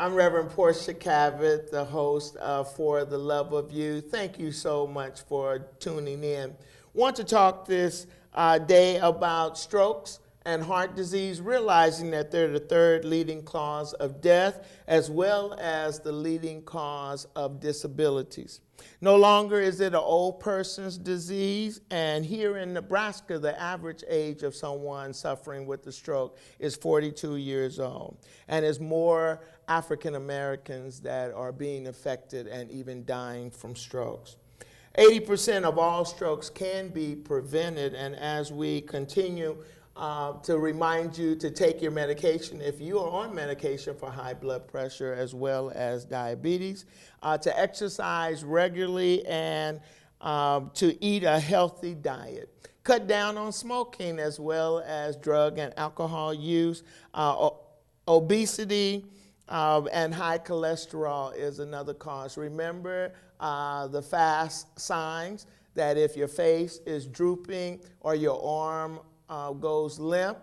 I'm Reverend Portia Cavett, the host of For the Love of You. Thank you so much for tuning in. Want to talk this day about strokes and heart disease, realizing that they're the third leading cause of death as well as the leading cause of disabilities. No longer is it an old person's disease, and here in Nebraska, the average age of someone suffering with a stroke is 42 years old, and it's more African Americans that are being affected and even dying from strokes. 80% of all strokes can be prevented, and as we continue to remind you to take your medication if you are on medication for high blood pressure as well as diabetes, to exercise regularly, and to eat a healthy diet. Cut down on smoking as well as drug and alcohol use. Obesity and high cholesterol is another cause. Remember the fast signs that if your face is drooping or your arm goes limp,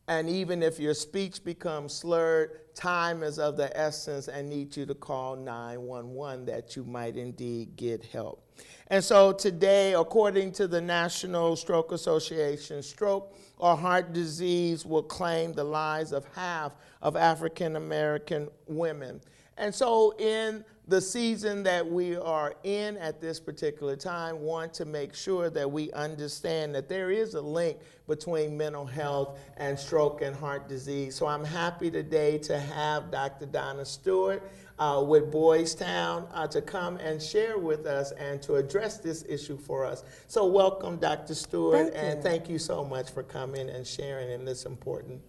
and even if your speech becomes slurred, time is of the essence and need you to call 911 that you might indeed get help. And so today, according to the National Stroke Association, stroke or heart disease will claim the lives of half of African American women. And so in the season that we are in at this particular time, want to make sure that we understand that there is a link between mental health and stroke and heart disease. So I'm happy today to have Dr. Donna Stewart with Boys Town to come and share with us and to address this issue for us. So welcome, Dr. Stewart, and thank you so much for coming and sharing in this important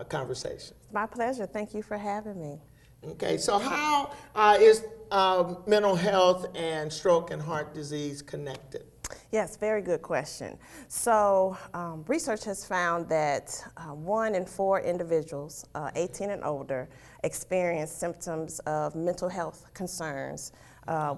conversation. It's my pleasure. Thank you for having me. Okay, so how is mental health and stroke and heart disease connected? Yes, very good question. So research has found that 1 in 4 individuals 18 and older experience symptoms of mental health concerns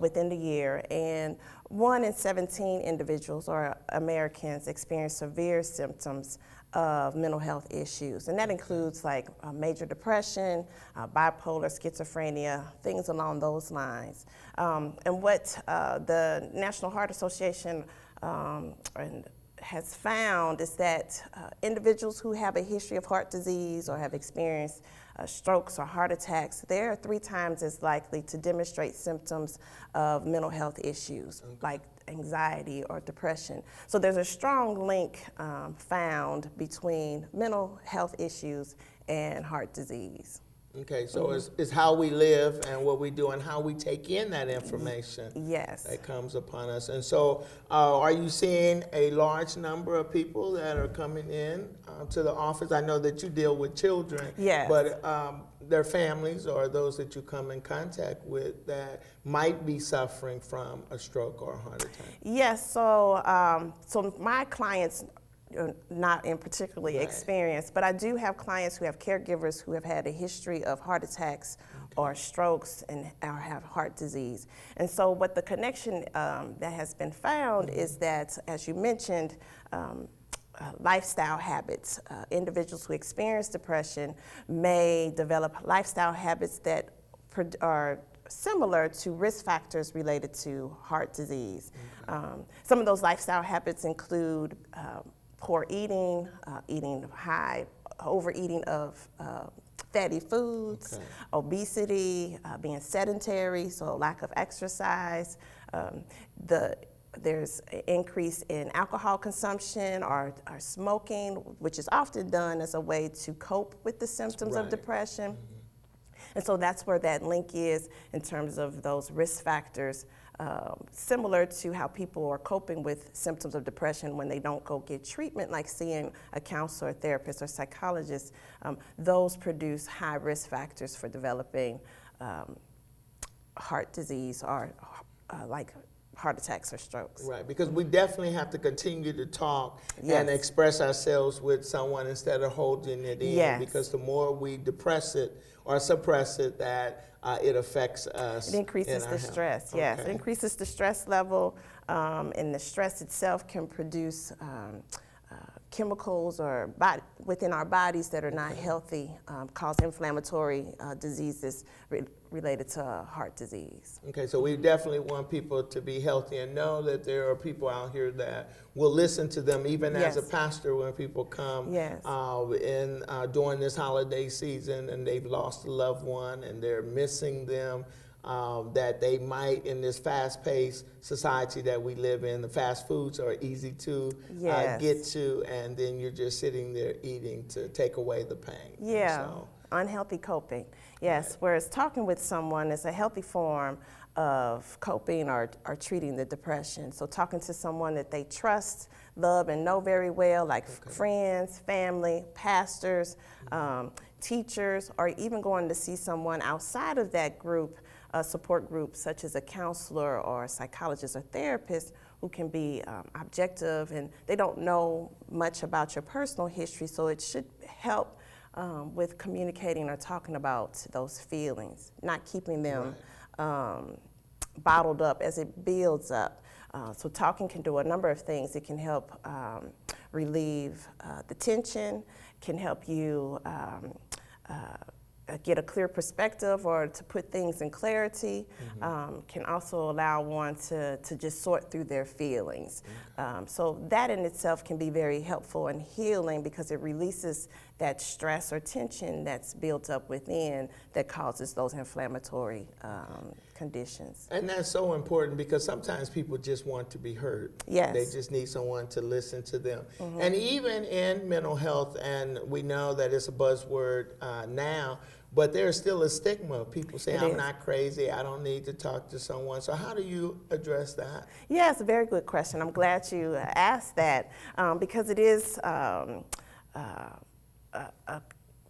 within the year, and 1 in 17 individuals or Americans experience severe symptoms of mental health issues, and that includes like major depression, bipolar, schizophrenia, things along those lines. And what the National Heart Association has found is that individuals who have a history of heart disease or have experienced strokes or heart attacks, they're 3 times as likely to demonstrate symptoms of mental health issues like anxiety or depression. So there's a strong link found between mental health issues and heart disease. Okay, so it's how we live and what we do and how we take in that information that comes upon us. And so are you seeing a large number of people that are coming in to the office? I know that you deal with children, but their families or those that you come in contact with that might be suffering from a stroke or a heart attack. Yes, so my clients not in particularly experienced, but I do have clients who have caregivers who have had a history of heart attacks or strokes and or have heart disease. And so what the connection that has been found is that, as you mentioned, lifestyle habits. Individuals who experience depression may develop lifestyle habits that are similar to risk factors related to heart disease. Some of those lifestyle habits include poor eating, overeating of fatty foods, obesity, being sedentary, so lack of exercise. There's an increase in alcohol consumption or smoking, which is often done as a way to cope with the symptoms of depression. And so that's where that link is in terms of those risk factors, similar to how people are coping with symptoms of depression when they don't go get treatment, like seeing a counselor, therapist, or psychologist. Those produce high risk factors for developing heart disease or like heart attacks or strokes. Right, because we definitely have to continue to talk and express ourselves with someone instead of holding it in, because the more we depress it or suppress it, that it affects us. It increases the stress, it increases the stress level, and the stress itself can produce chemicals or within our bodies that are not healthy cause inflammatory diseases related to heart disease. Okay, so we definitely want people to be healthy and know that there are people out here that will listen to them, even as a pastor, when people come during this holiday season and they've lost a loved one and they're missing them. That they might, in this fast-paced society that we live in, the fast foods are easy to get to, and then you're just sitting there eating to take away the pain. Yeah, unhealthy coping. Yes, whereas talking with someone is a healthy form of coping or treating the depression. So talking to someone that they trust, love, and know very well, like friends, family, pastors, teachers, or even going to see someone outside of that group, a support group such as a counselor or a psychologist or therapist who can be objective, and they don't know much about your personal history, so it should help with communicating or talking about those feelings, not keeping them bottled up as it builds up. So talking can do a number of things. It can help relieve the tension, can help you get a clear perspective or to put things in clarity, can also allow one to just sort through their feelings. So that in itself can be very helpful and healing because it releases that stress or tension that's built up within that causes those inflammatory conditions. And that's so important because sometimes people just want to be heard. Yes. They just need someone to listen to them. And even in mental health, and we know that it's a buzzword now, but there's still a stigma. People say, I'm not crazy, I don't need to talk to someone. So how do you address that? Yeah, it's a very good question. I'm glad you asked that because it is,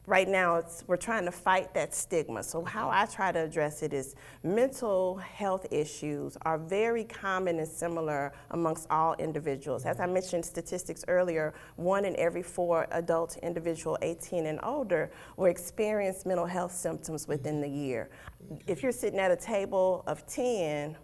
right now we're trying to fight that stigma. So how I try to address it is mental health issues are very common and similar amongst all individuals. As I mentioned statistics earlier, 1 in every 4 adult individual 18 and older will experience mental health symptoms within the year. If you're sitting at a table of 10,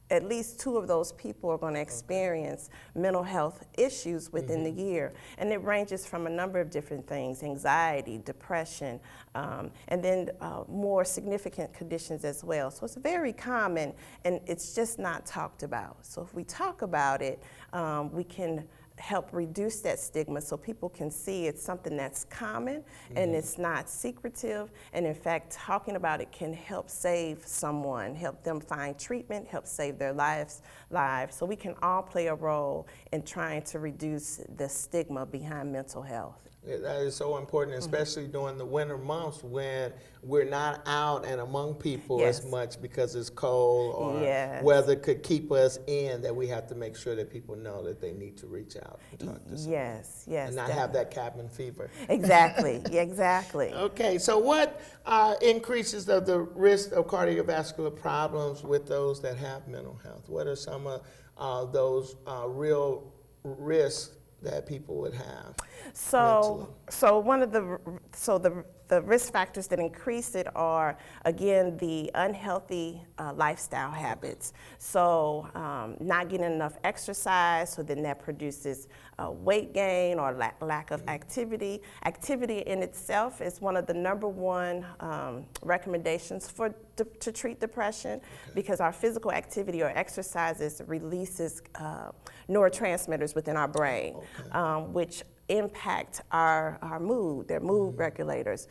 at least 2 of those people are going to experience mental health issues within the year. And it ranges from a number of different things, anxiety, depression, and then more significant conditions as well. So it's very common, and it's just not talked about. So if we talk about it, we can help reduce that stigma so people can see it's something that's common and it's not secretive, and in fact talking about it can help save someone, help them find treatment, help save their lives. So we can all play a role in trying to reduce the stigma behind mental health. That is so important, especially during the winter months when we're not out and among people as much because it's cold or weather could keep us in, that we have to make sure that people know that they need to reach out and talk to someone. Yes, and not have that cabin fever. Exactly, exactly. Okay, so what increases the risk of cardiovascular problems with those that have mental health? What are some of those real risks that people would have? So one of the risk factors that increase it are, again, the unhealthy lifestyle habits. So not getting enough exercise, so then that produces weight gain or lack of activity. Activity in itself is one of the #1 recommendations to treat depression because our physical activity or exercises releases neurotransmitters within our brain, which impact our mood. They're mood regulators.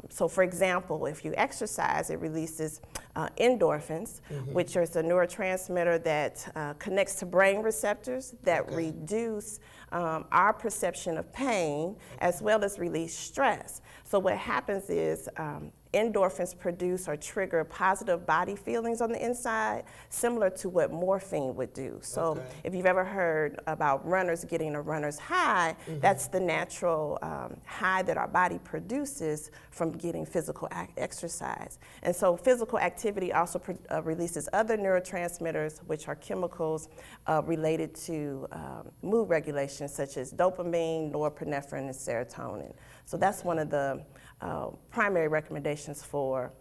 So for example, if you exercise, it releases endorphins, which is a neurotransmitter that connects to brain receptors that reduce our perception of pain as well as release stress. So what happens is endorphins produce or trigger positive body feelings on the inside, similar to what morphine would do. So if you've ever heard about runners getting a runner's high, that's the natural high that our body produces from getting physical exercise. And so physical activity also releases other neurotransmitters, which are chemicals related to mood regulation, such as dopamine, norepinephrine, and serotonin. So that's one of the primary recommendations for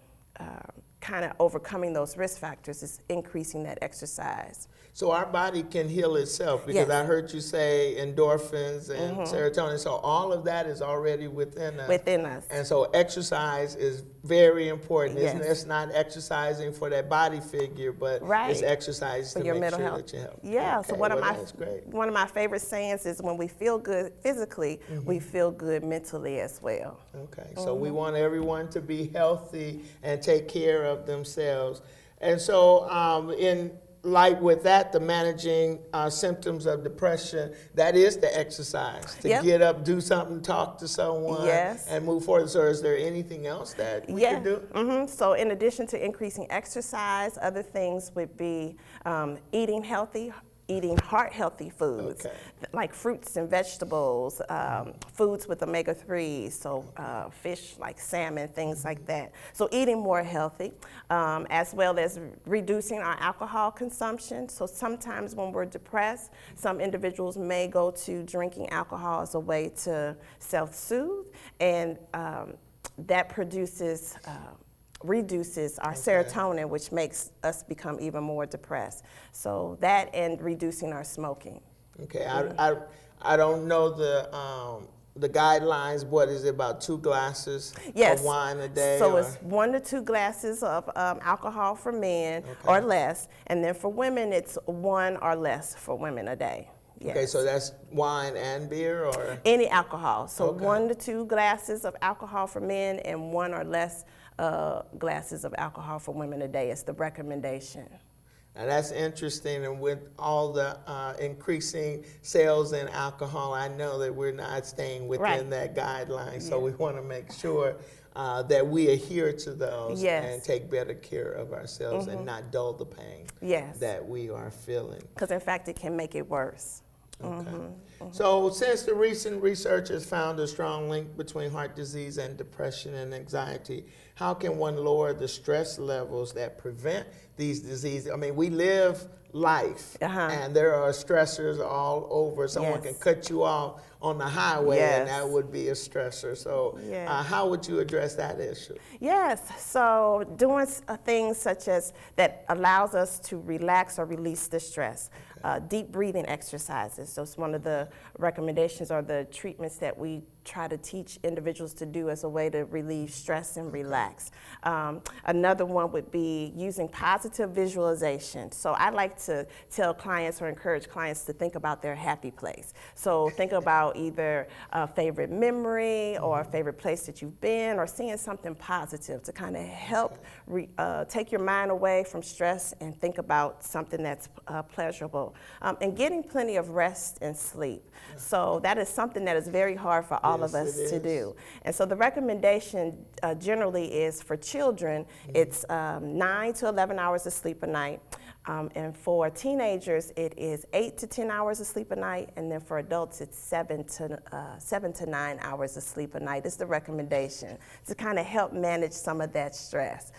kind of overcoming those risk factors is increasing that exercise. So our body can heal itself, because Yes. I heard you say endorphins and serotonin. So all of that is already within us. Within us. And so exercise is very important. Yes. It's not exercising for that body figure, but Right. it's exercise For to your make mental sure health. that you help. Yeah, so Okay, one well, of that's great. my favorite sayings is when we feel good physically, we feel good mentally as well. Okay, so we want everyone to be healthy and take care of themselves. And so in light with that, the managing symptoms of depression, that is the exercise. To Yep. get up, do something, talk to someone, Yes. and move forward. So is there anything else that we can do? So in addition to increasing exercise, other things would be eating healthy, eating heart-healthy foods, Okay. like fruits and vegetables, foods with omega-3s, so fish like salmon, things like that. So eating more healthy, as well as reducing our alcohol consumption. So sometimes when we're depressed, some individuals may go to drinking alcohol as a way to self-soothe, and that reduces our serotonin, which makes us become even more depressed. So that and reducing our smoking. Okay, I don't know the guidelines. What is it, about 2 glasses Yes. of wine a day? So or- it's 1 to 2 glasses of alcohol for men or less, and then for women it's 1 or less for women a day. Yes. Okay, so that's wine and beer, or? Any alcohol. So Okay. 1 to 2 glasses of alcohol for men and 1 or less glasses of alcohol for women a day is the recommendation. Now that's interesting, and with all the increasing sales in alcohol, I know that we're not staying within Right. that guideline. So we want to make sure that we adhere to those Yes. and take better care of ourselves and not dull the pain Yes. that we are feeling. Because in fact it can make it worse. Okay. So since the recent research has found a strong link between heart disease and depression and anxiety, how can one lower the stress levels that prevent these diseases? I mean, we live life, and there are stressors all over. Someone Yes. can cut you off on the highway, and Yes. that would be a stressor. So Yes. how would you address that issue? Yes, so doing things such as that allows us to relax or release the stress. Deep breathing exercises. So it's one of the recommendations or the treatments that we try to teach individuals to do as a way to relieve stress and relax. Another one would be using positive visualization. So I like to tell clients or encourage clients to think about their happy place. So think about either a favorite memory or a favorite place that you've been, or seeing something positive to kind of help take your mind away from stress and think about something that's pleasurable. And getting plenty of rest and sleep. So that is something that is very hard for all of Yes, us it to is. do. And so the recommendation generally is for children, it's 9 to 11 hours of sleep a night. And for teenagers, it is 8 to 10 hours of sleep a night, and then for adults, it's 7 to 9 hours of sleep a night. Is the recommendation to kind of help manage some of that stress.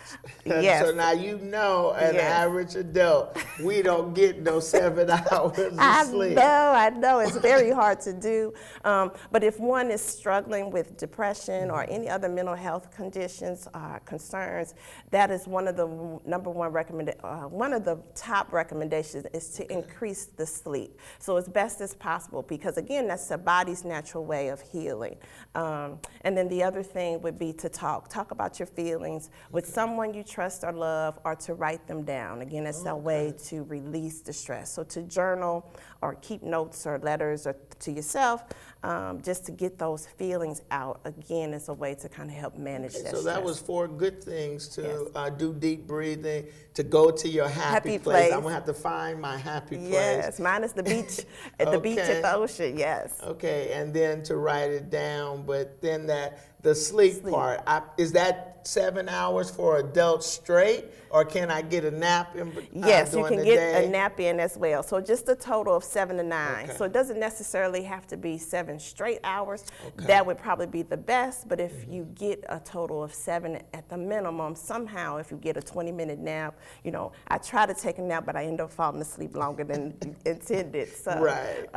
Yes. So now you know, an Yes. average adult, we don't get no 7 hours of sleep. I know, it's very hard to do. But if one is struggling with depression or any other mental health conditions, concerns, that is one of the one of the top recommendations is to increase the sleep. So as best as possible, because again, that's the body's natural way of healing. And then the other thing would be to talk about your feelings with someone you trust or love, or to write them down. Again, that's a way to release the stress. So to journal or keep notes or letters or to yourself, just to get those feelings out, again, is a way to kind of help manage that So stress. that was 4 good things to do deep breathing, to go to your happy place. place. I'm gonna have to find my happy place. Yes, mine is the beach, at the beach Okay. at the ocean, yes. Okay, and then to write it down, but then the sleep part, is that 7 hours for adults straight, or can I get a nap in Yes, you during can the get day? a nap in as well. So just a total of 7 to 9. Okay. So it doesn't necessarily have to be 7 straight hours. That would probably be the best, but if you get a total of 7 at the minimum, somehow if you get a 20-minute nap, I try to take a nap, but I end up falling asleep longer than intended. So, Right.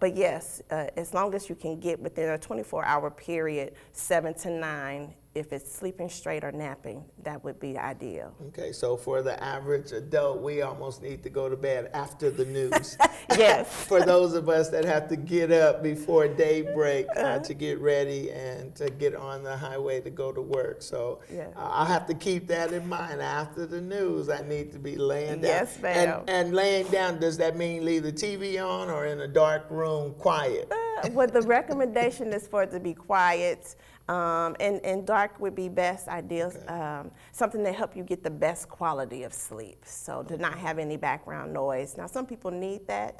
But yes, as long as you can get within a 24-hour period, 7 to 9 if it's sleeping straight or napping, that would be ideal. Okay, so for the average adult, we almost need to go to bed after the news. Yes. For those of us that have to get up before daybreak to get ready and to get on the highway to go to work. So Yeah. I'll have to keep that in mind. After the news, I need to be laying down. Yes, ma'am. And laying down, does that mean leave the TV on or in a dark room quiet? Well, the recommendation is for it to be quiet, and dark would be best, ideal. Okay. Something to help you get the best quality of sleep. So to not have any background noise. Now, some people need that,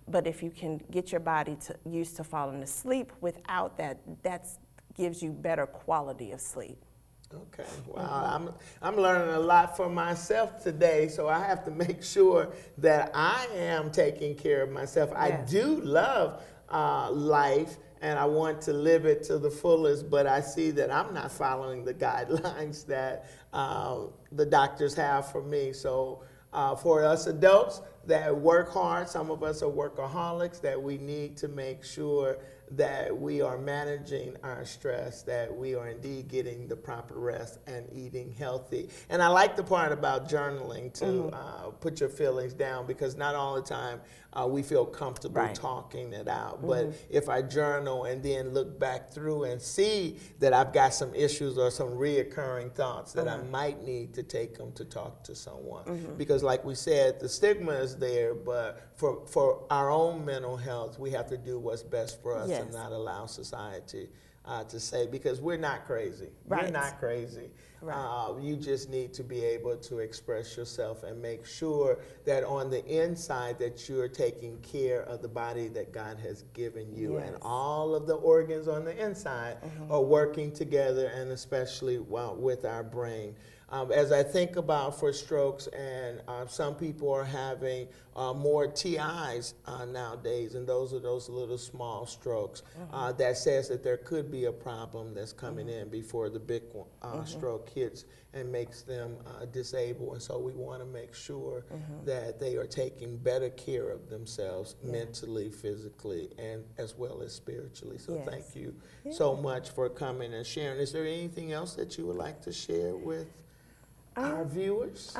but if you can get your body used to falling asleep without that, that gives you better quality of sleep. Okay, wow, I'm learning a lot for myself today, so I have to make sure that I am taking care of myself. I do love life, and I want to live it to the fullest, but I see that I'm not following the guidelines that the doctors have for me. So for us adults that work hard, some of us are workaholics, that we need to make sure that we are managing our stress, that we are indeed getting the proper rest and eating healthy. And I like the part about journaling to put your feelings down, because not all the time we feel comfortable talking it out. But if I journal and then look back through and see that I've got some issues or some reoccurring thoughts that I might need to take them to talk to someone. Because like we said, the stigma is there, but for our own mental health, we have to do what's best for us and not allow society to say, because we're not crazy. You're not crazy. You just need to be able to express yourself and make sure that on the inside that you're taking care of the body that God has given you. And all of the organs on the inside are working together, and especially with our brain. As I think about for strokes, and some people are having more TIs nowadays, and those are those little small strokes, that says that there could be a problem that's coming in before the big stroke hits and makes them disabled. And so we want to make sure that they are taking better care of themselves mentally, physically, and as well as spiritually. So thank you so much for coming and sharing. Is there anything else that you would like to share with our viewers?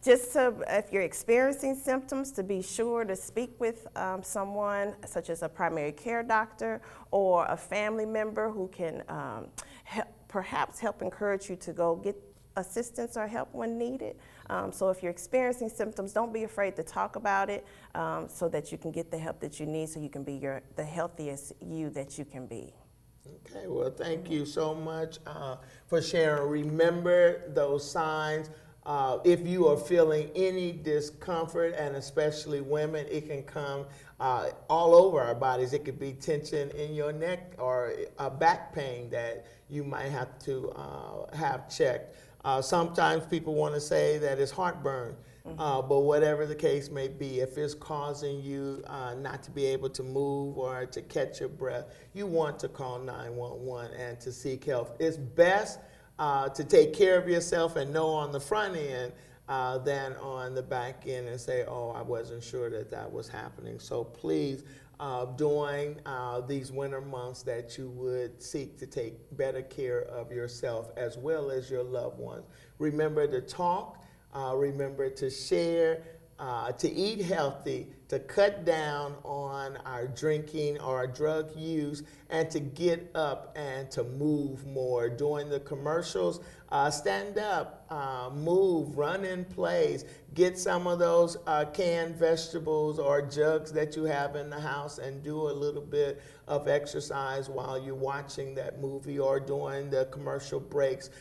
Just if you're experiencing symptoms, to be sure to speak with someone such as a primary care doctor or a family member who can perhaps help encourage you to go get assistance or help when needed. So if you're experiencing symptoms, don't be afraid to talk about it, so that you can get the help that you need, so you can be the healthiest you that you can be. Okay, well, thank you so much for sharing. Remember those signs. If you are feeling any discomfort, and especially women, it can come all over our bodies. It could be tension in your neck or a back pain that you might have to have checked. Sometimes people want to say that it's heartburn. But whatever the case may be, if it's causing you not to be able to move or to catch your breath, you want to call 911 and to seek help. It's best to take care of yourself and know on the front end than on the back end and say, oh, I wasn't sure that that was happening. So please, during these winter months, that you would seek to take better care of yourself as well as your loved ones. Remember to talk. Remember to share, to eat healthy, to cut down on our drinking or our drug use, and to get up and to move more. During the commercials, stand up, move, run in place, get some of those canned vegetables or jugs that you have in the house and do a little bit of exercise while you're watching that movie or during the commercial breaks.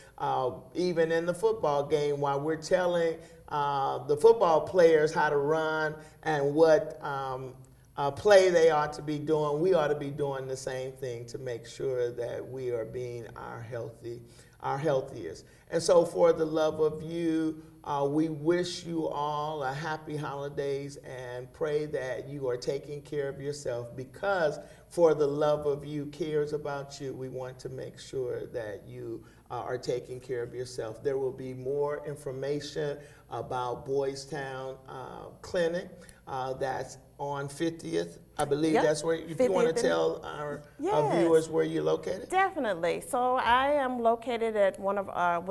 Even in the football game, while we're telling the football players how to run and what play they ought to be doing, we ought to be doing the same thing to make sure that we are being our healthiest. And so for the love of you, we wish you all a happy holidays and pray that you are taking care of yourself, because For the Love of You cares about you. We want to make sure that you are taking care of yourself. There will be more information about Boys Town Clinic. That's on 50th. I believe Yep, that's where, if you want 50th to tell our Yes. viewers where you're located. Definitely. So I am located at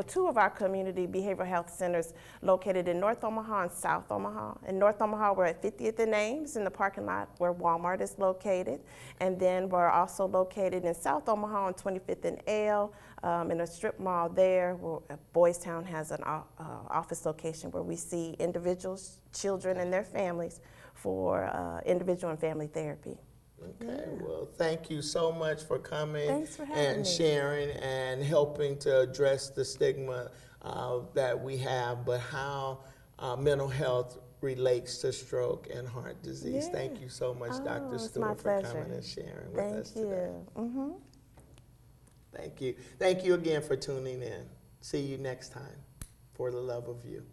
two of our community behavioral health centers located in North Omaha and South Omaha. In North Omaha, we're at 50th and Ames in the parking lot where Walmart is located. And then we're also located in South Omaha on 25th and L in a strip mall there. Where Boys Town has an office location where we see individuals, children, and their families for individual and family therapy. Okay, well, thank you so much for coming Thanks for having and me. sharing and helping to address the stigma that we have, but how mental health relates to stroke and heart disease. Yeah. Thank you so much, Dr. It's my Stewart, for pleasure. coming and sharing with us Thank today. you. Mm-hmm. Thank you. Thank you again for tuning in. See you next time. For the Love of You.